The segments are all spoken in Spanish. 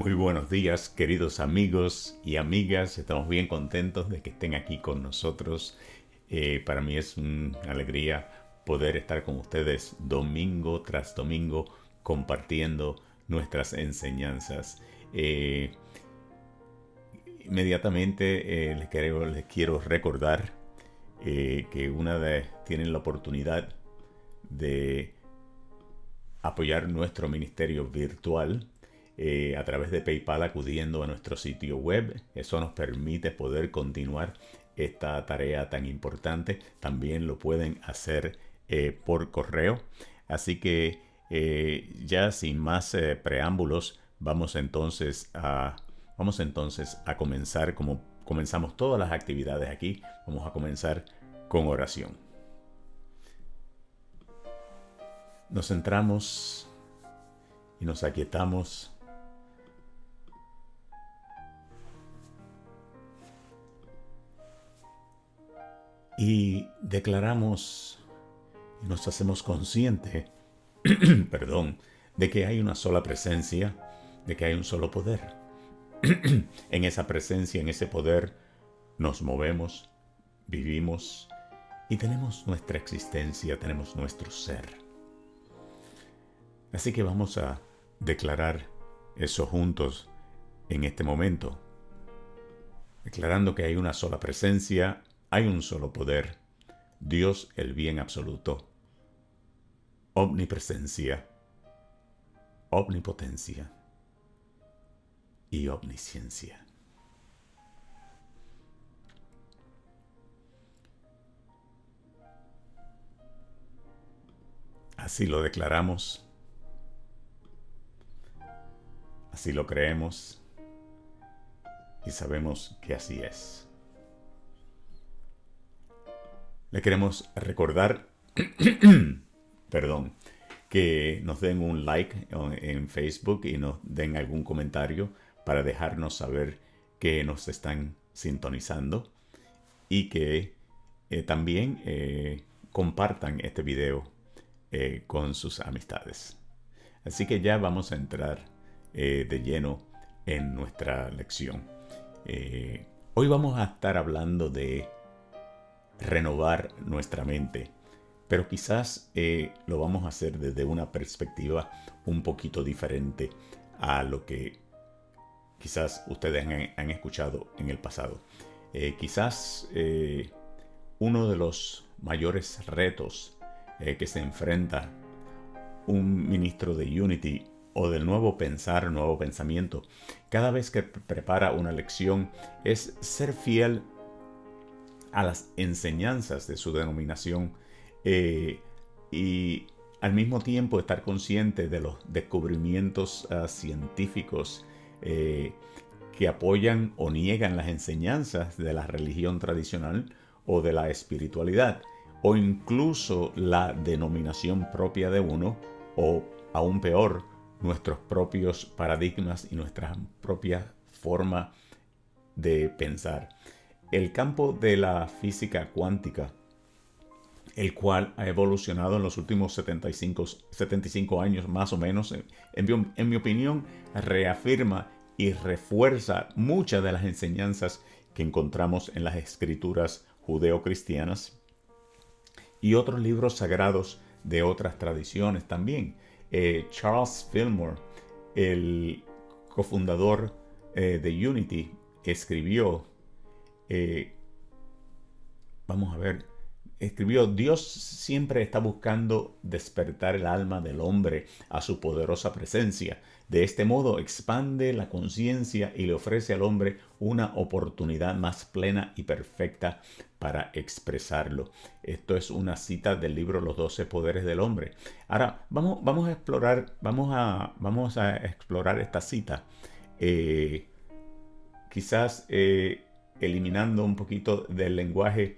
Muy buenos días, queridos amigos y amigas. Estamos bien contentos de que estén aquí con nosotros. Para mí es una alegría poder estar con ustedes domingo tras domingo compartiendo nuestras enseñanzas. Eh, Inmediatamente les quiero recordar que tienen la oportunidad de apoyar nuestro ministerio virtual a través de PayPal acudiendo a nuestro sitio web. Eso nos permite poder continuar esta tarea tan importante. También lo pueden hacer por correo. Así que ya sin más preámbulos, vamos entonces a comenzar como comenzamos todas las actividades aquí. Vamos a comenzar con oración. Nos centramos y nos aquietamos y declaramos y nos hacemos conscientes, perdón, de que hay una sola presencia, de que hay un solo poder. En esa presencia, en ese poder, nos movemos, vivimos y tenemos nuestra existencia, tenemos nuestro ser. Así que vamos a declarar eso juntos en este momento, declarando que hay una sola presencia, hay un solo poder, Dios el bien absoluto, omnipresencia, omnipotencia y omnisciencia. Así lo declaramos, así lo creemos y sabemos que así es. Le queremos recordar, perdón, que nos den un like en Facebook y nos den algún comentario para dejarnos saber que nos están sintonizando y que también compartan este video con sus amistades. Así que ya vamos a entrar de lleno en nuestra lección. Hoy vamos a estar hablando de renovar nuestra mente, pero quizás lo vamos a hacer desde una perspectiva un poquito diferente a lo que quizás ustedes han escuchado en el pasado. Quizás uno de los mayores retos que se enfrenta un ministro de Unity o del nuevo pensar, nuevo pensamiento, cada vez que prepara una lección, es ser fiel a las enseñanzas de su denominación y al mismo tiempo estar consciente de los descubrimientos científicos que apoyan o niegan las enseñanzas de la religión tradicional o de la espiritualidad, o incluso la denominación propia de uno, o aún peor, nuestros propios paradigmas y nuestra propia forma de pensar. El campo de la física cuántica, el cual ha evolucionado en los últimos 75 años más o menos, en mi opinión, reafirma y refuerza muchas de las enseñanzas que encontramos en las escrituras judeocristianas y otros libros sagrados de otras tradiciones también. Charles Fillmore, el cofundador de Unity, escribió, Dios siempre está buscando despertar el alma del hombre a su poderosa presencia. De este modo expande la conciencia y le ofrece al hombre una oportunidad más plena y perfecta para expresarlo. Esto es una cita del libro Los 12 Poderes del Hombre. Ahora, vamos a explorar esta cita. Quizás eliminando un poquito del lenguaje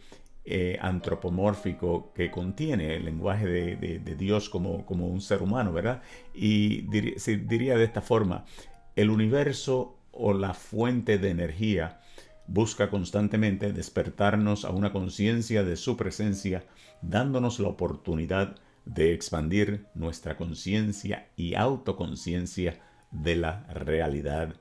antropomórfico que contiene el lenguaje de Dios como un ser humano, ¿verdad? Y diría de esta forma: el universo o la fuente de energía busca constantemente despertarnos a una conciencia de su presencia, dándonos la oportunidad de expandir nuestra conciencia y autoconciencia de la realidad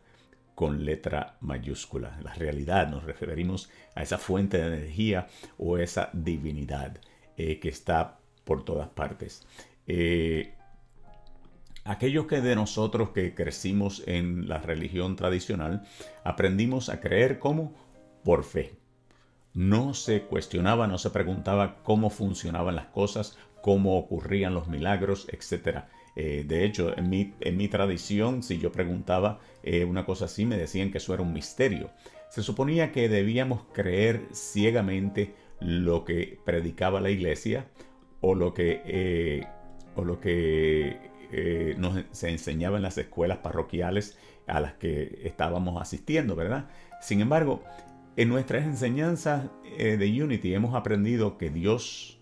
con letra mayúscula. La realidad, nos referimos a esa fuente de energía o esa divinidad que está por todas partes. Aquellos que de nosotros que crecimos en la religión tradicional, aprendimos a creer como por fe. No se cuestionaba, no se preguntaba cómo funcionaban las cosas, cómo ocurrían los milagros, etc. De hecho, en mi tradición, si yo preguntaba una cosa así, me decían que eso era un misterio. Se suponía que debíamos creer ciegamente lo que predicaba la iglesia o lo que se enseñaba en las escuelas parroquiales a las que estábamos asistiendo, ¿verdad? Sin embargo, en nuestras enseñanzas de Unity hemos aprendido que Dios,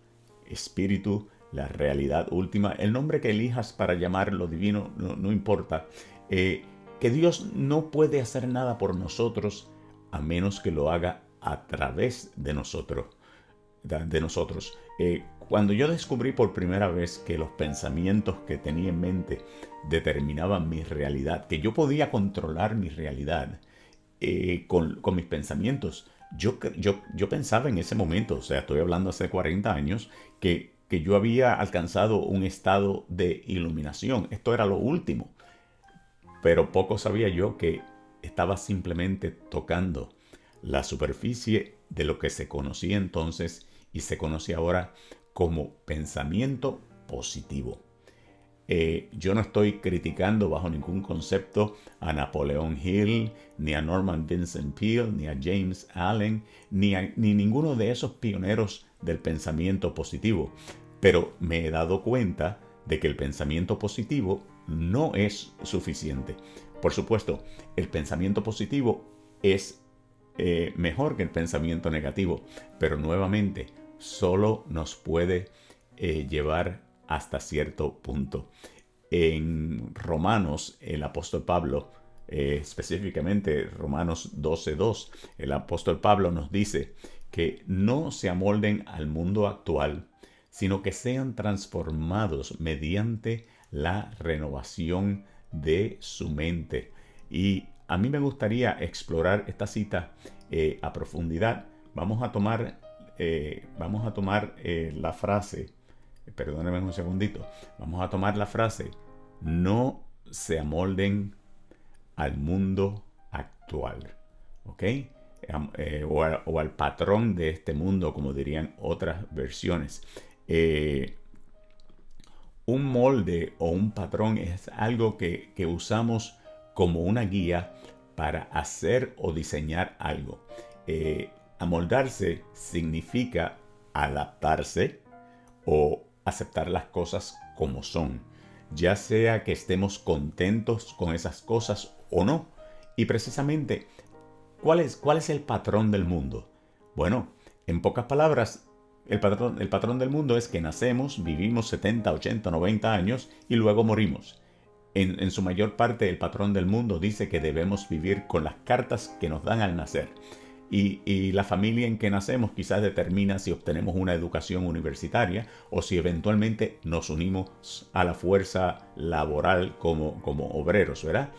Espíritu, la realidad última, el nombre que elijas para llamar lo divino, no importa, que Dios no puede hacer nada por nosotros a menos que lo haga a través de nosotros. Cuando yo descubrí por primera vez que los pensamientos que tenía en mente determinaban mi realidad, que yo podía controlar mi realidad con mis pensamientos, yo pensaba en ese momento, o sea, estoy hablando hace 40 años, que yo había alcanzado un estado de iluminación. Esto era lo último. Pero poco sabía yo que estaba simplemente tocando la superficie de lo que se conocía entonces y se conoce ahora como pensamiento positivo. Yo no estoy criticando bajo ningún concepto a Napoleon Hill, ni a Norman Vincent Peale, ni a James Allen, ni ninguno de esos pioneros del pensamiento positivo. Pero me he dado cuenta de que el pensamiento positivo no es suficiente. Por supuesto, el pensamiento positivo es mejor que el pensamiento negativo, pero nuevamente solo nos puede llevar hasta cierto punto. En Romanos, el apóstol Pablo, específicamente Romanos 12:2, el apóstol Pablo nos dice que no se amolden al mundo actual, sino que sean transformados mediante la renovación de su mente. Y a mí me gustaría explorar esta cita a profundidad. Vamos a tomar la frase, perdónenme un segundito, vamos a tomar la frase, no se amolden al mundo actual, ¿ok? O al patrón de este mundo, como dirían otras versiones. Un molde o un patrón es algo que usamos como una guía para hacer o diseñar algo. Amoldarse significa adaptarse o aceptar las cosas como son, ya sea que estemos contentos con esas cosas o no. Y precisamente, ¿cuál es el patrón del mundo? Bueno, en pocas palabras, el patrón del mundo es que nacemos, vivimos 70, 80, 90 años y luego morimos. En su mayor parte, el patrón del mundo dice que debemos vivir con las cartas que nos dan al nacer. Y la familia en que nacemos quizás determina si obtenemos una educación universitaria o si eventualmente nos unimos a la fuerza laboral como obreros, ¿verdad?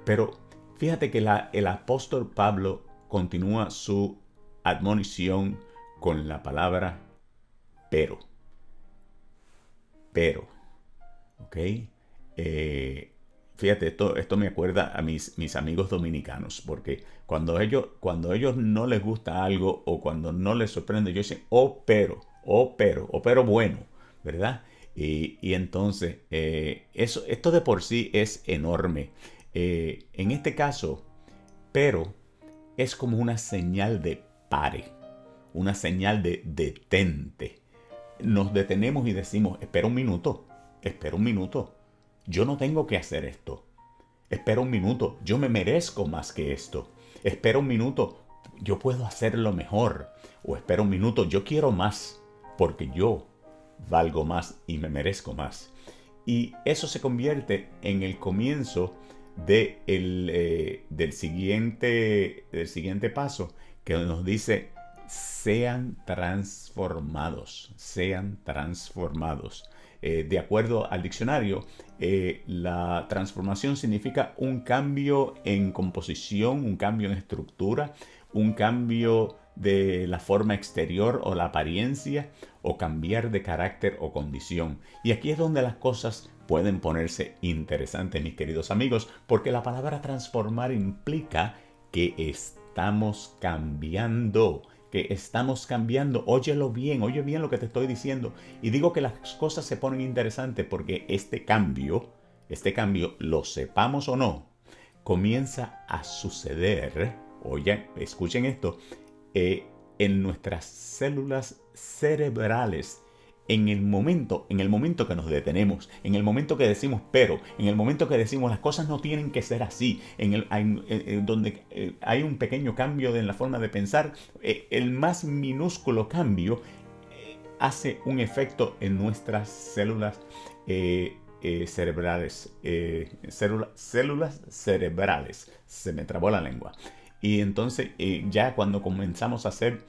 Pero fíjate que el apóstol Pablo continúa su admonición con la palabra pero. Pero. ¿Ok? Fíjate, esto me acuerda a mis amigos dominicanos, porque cuando a ellos no les gusta algo o cuando no les sorprende, ellos dicen, oh pero bueno, ¿verdad? Y entonces, esto de por sí es enorme. En este caso, pero es como una señal de pare, una señal de detente. Nos detenemos y decimos, espera un minuto. Yo no tengo que hacer esto. Espera un minuto, yo me merezco más que esto. Espera un minuto, yo puedo hacerlo mejor. O espera un minuto, yo quiero más, porque yo valgo más y me merezco más. Y eso se convierte en el comienzo del siguiente paso, que nos dice, sean transformados, sean transformados. De acuerdo al diccionario, la transformación significa un cambio en composición, un cambio en estructura, un cambio de la forma exterior o la apariencia, o cambiar de carácter o condición. Y aquí es donde las cosas pueden ponerse interesantes, mis queridos amigos, porque la palabra transformar implica que estamos cambiando. Óyelo bien, oye bien lo que te estoy diciendo. Y digo que las cosas se ponen interesantes porque este cambio, lo sepamos o no, comienza a suceder, oye, escuchen esto, en nuestras células cerebrales. En el momento que nos detenemos, en el momento que decimos pero, en el momento que decimos las cosas no tienen que ser así, donde hay un pequeño cambio en la forma de pensar, el más minúsculo cambio hace un efecto en nuestras células cerebrales. Células cerebrales. Se me trabó la lengua. Y entonces ya cuando comenzamos a hacer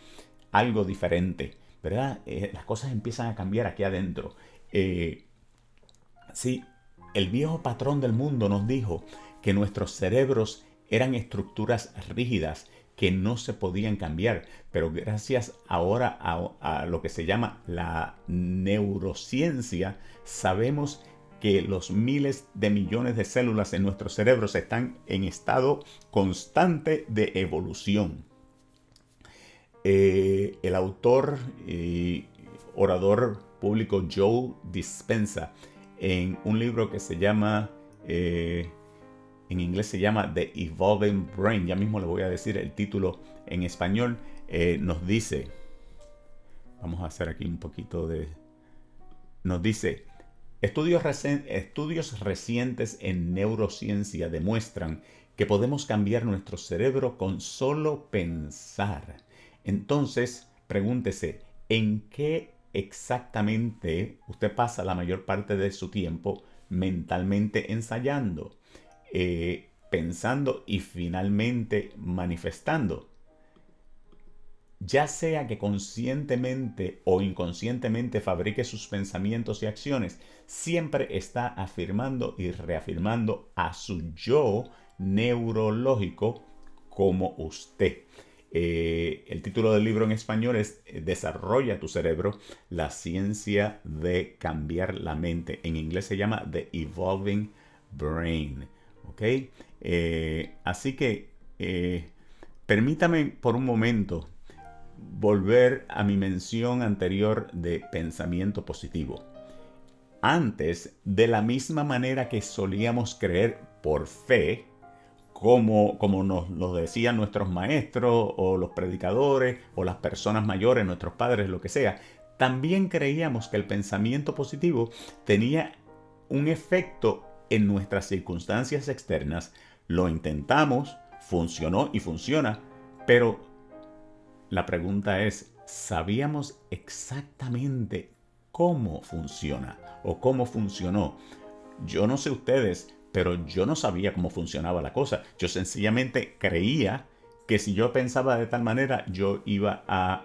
algo diferente, ¿verdad? Las cosas empiezan a cambiar aquí adentro. Sí, el viejo patrón del mundo nos dijo que nuestros cerebros eran estructuras rígidas que no se podían cambiar, pero gracias ahora a lo que se llama la neurociencia, sabemos que los miles de millones de células en nuestros cerebros están en estado constante de evolución. El autor y orador público Joe Dispenza, en un libro que se llama, en inglés se llama The Evolving Brain, ya mismo le voy a decir el título en español, nos dice, vamos a hacer aquí un poquito de, nos dice, estudios recientes en neurociencia demuestran que podemos cambiar nuestro cerebro con solo pensar. Entonces, pregúntese, ¿en qué exactamente usted pasa la mayor parte de su tiempo mentalmente ensayando, pensando y finalmente manifestando? Ya sea que conscientemente o inconscientemente fabrique sus pensamientos y acciones, siempre está afirmando y reafirmando a su yo neurológico como usted. El título del libro en español es Desarrolla tu cerebro, la ciencia de cambiar la mente. En inglés se llama The Evolving Brain. ¿Ok? Así que permítame por un momento volver a mi mención anterior de pensamiento positivo. Antes, de la misma manera que solíamos creer por fe, como nos lo decían nuestros maestros o los predicadores o las personas mayores, nuestros padres, lo que sea, también creíamos que el pensamiento positivo tenía un efecto en nuestras circunstancias externas. Lo intentamos, funcionó y funciona, pero la pregunta es, ¿sabíamos exactamente cómo funciona o cómo funcionó? Yo no sé ustedes, pero yo no sabía cómo funcionaba la cosa. Yo sencillamente creía que si yo pensaba de tal manera, yo iba a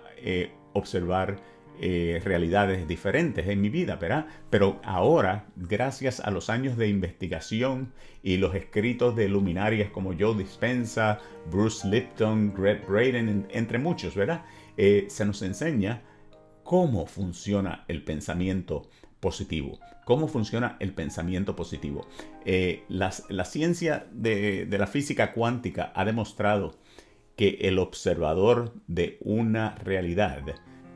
observar realidades diferentes en mi vida, ¿verdad? Pero ahora, gracias a los años de investigación y los escritos de luminarias como Joe Dispenza, Bruce Lipton, Greg Braden, entre muchos, ¿verdad? Se nos enseña cómo funciona el pensamiento positivo. ¿Cómo funciona el pensamiento positivo? La ciencia de la física cuántica ha demostrado que el observador de una realidad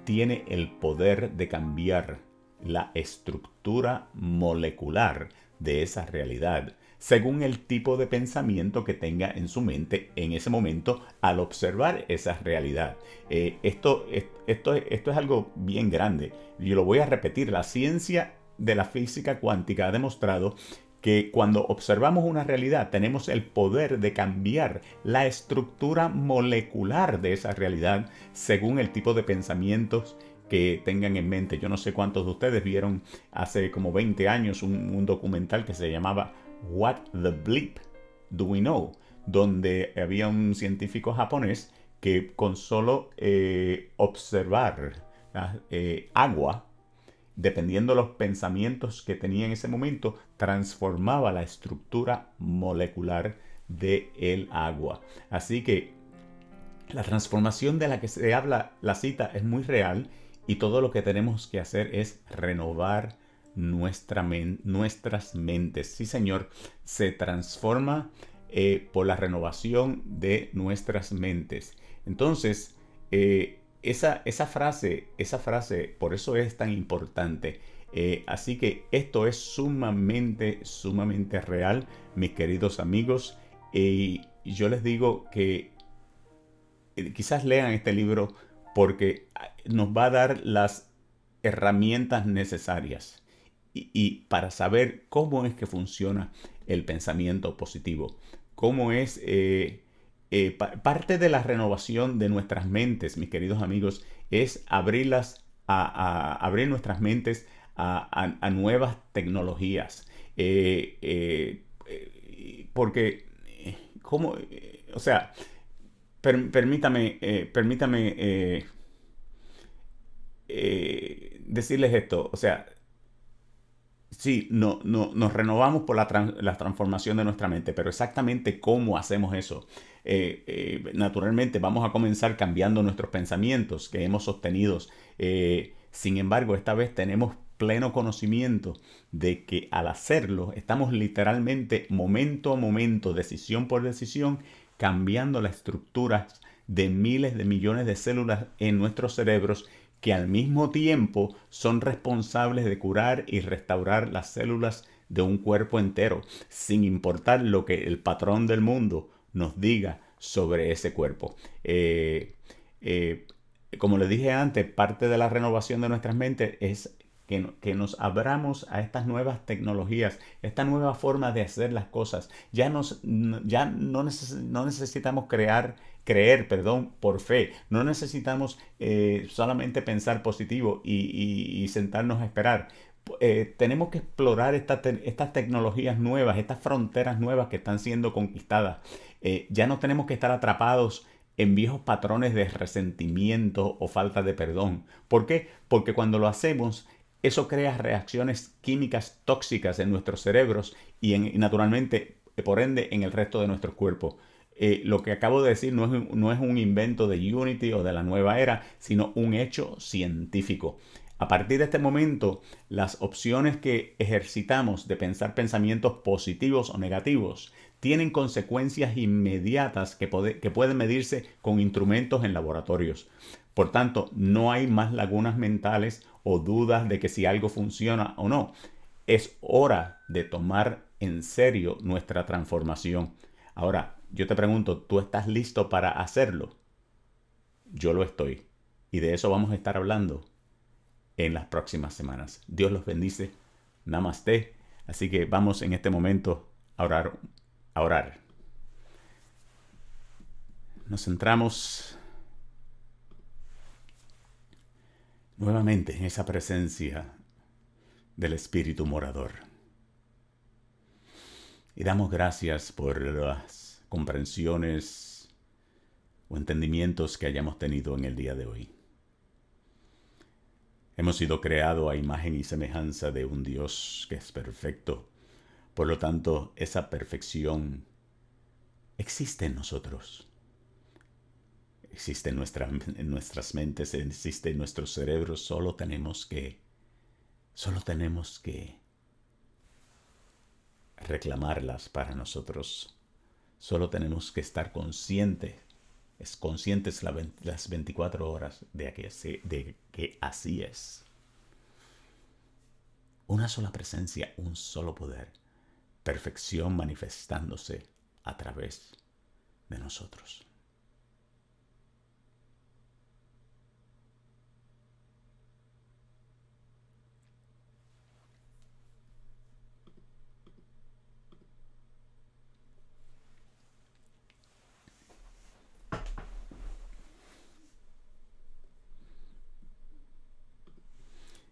tiene el poder de cambiar la estructura molecular de esa realidad según el tipo de pensamiento que tenga en su mente en ese momento al observar esa realidad. Esto es algo bien grande. Yo lo voy a repetir. La ciencia de la física cuántica ha demostrado que cuando observamos una realidad tenemos el poder de cambiar la estructura molecular de esa realidad según el tipo de pensamientos que tengan en mente. Yo no sé cuántos de ustedes vieron hace como 20 años un documental que se llamaba What the Bleep Do We Know, donde había un científico japonés que con solo observar agua, dependiendo de los pensamientos que tenía en ese momento, transformaba la estructura molecular del agua. Así que la transformación de la que se habla la cita es muy real y todo lo que tenemos que hacer es renovar nuestras mentes. Sí, señor, se transforma por la renovación de nuestras mentes. Entonces, esa frase, por eso es tan importante. Así que esto es sumamente, sumamente real, mis queridos amigos. Y yo les digo que quizás lean este libro porque nos va a dar las herramientas necesarias y para saber cómo es que funciona el pensamiento positivo, cómo es parte de la renovación de nuestras mentes, mis queridos amigos, es abrirlas abrir nuestras mentes a nuevas tecnologías. Porque, ¿cómo? O sea, permítame decirles esto. O sea, sí, nos renovamos por la transformación de nuestra mente, pero exactamente cómo hacemos eso. Naturalmente vamos a comenzar cambiando nuestros pensamientos que hemos sostenido. Sin embargo, esta vez tenemos pleno conocimiento de que al hacerlo estamos literalmente momento a momento, decisión por decisión, cambiando las estructuras de miles de millones de células en nuestros cerebros que al mismo tiempo son responsables de curar y restaurar las células de un cuerpo entero, sin importar lo que el patrón del mundo nos diga sobre ese cuerpo. Eh, como les dije antes, parte de la renovación de nuestras mentes es que nos abramos a estas nuevas tecnologías, esta nueva forma de hacer las cosas. Ya no necesitamos creer, por fe. No necesitamos solamente pensar positivo y sentarnos a esperar. Tenemos que explorar estas tecnologías nuevas, estas fronteras nuevas que están siendo conquistadas. Ya no tenemos que estar atrapados en viejos patrones de resentimiento o falta de perdón. ¿Por qué? Porque cuando lo hacemos, eso crea reacciones químicas tóxicas en nuestros cerebros y naturalmente, por ende, en el resto de nuestro cuerpo. Lo que acabo de decir no es un invento de Unity o de la nueva era, sino un hecho científico. A partir de este momento, las opciones que ejercitamos de pensar pensamientos positivos o negativos tienen consecuencias inmediatas que pueden medirse con instrumentos en laboratorios. Por tanto, no hay más lagunas mentales o dudas de que si algo funciona o no. Es hora de tomar en serio nuestra transformación. Ahora, yo te pregunto, ¿tú estás listo para hacerlo? Yo lo estoy. Y de eso vamos a estar hablando en las próximas semanas. Dios los bendice. Namaste. Así que vamos en este momento a orar. A orar. Nos centramos nuevamente en esa presencia del Espíritu morador. Y damos gracias por las comprensiones o entendimientos que hayamos tenido en el día de hoy. Hemos sido creados a imagen y semejanza de un Dios que es perfecto. Por lo tanto, esa perfección existe en nosotros. Existe en nuestras mentes, existe en nuestros cerebros. Solo tenemos que reclamarlas para nosotros. Solo tenemos que estar conscientes las 24 horas de que así es. Una sola presencia, un solo poder. Perfección manifestándose a través de nosotros.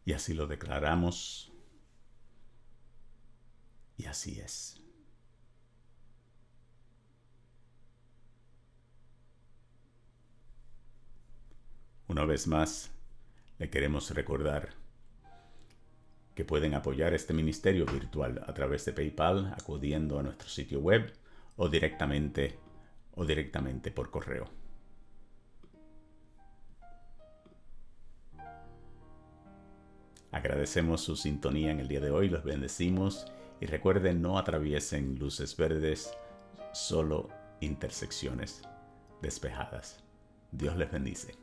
Y así lo declaramos. Y así es. Una vez más, le queremos recordar que pueden apoyar este ministerio virtual a través de PayPal, acudiendo a nuestro sitio web o directamente por correo. Agradecemos su sintonía en el día de hoy, los bendecimos y recuerden, no atraviesen luces verdes, solo intersecciones despejadas. Dios les bendice.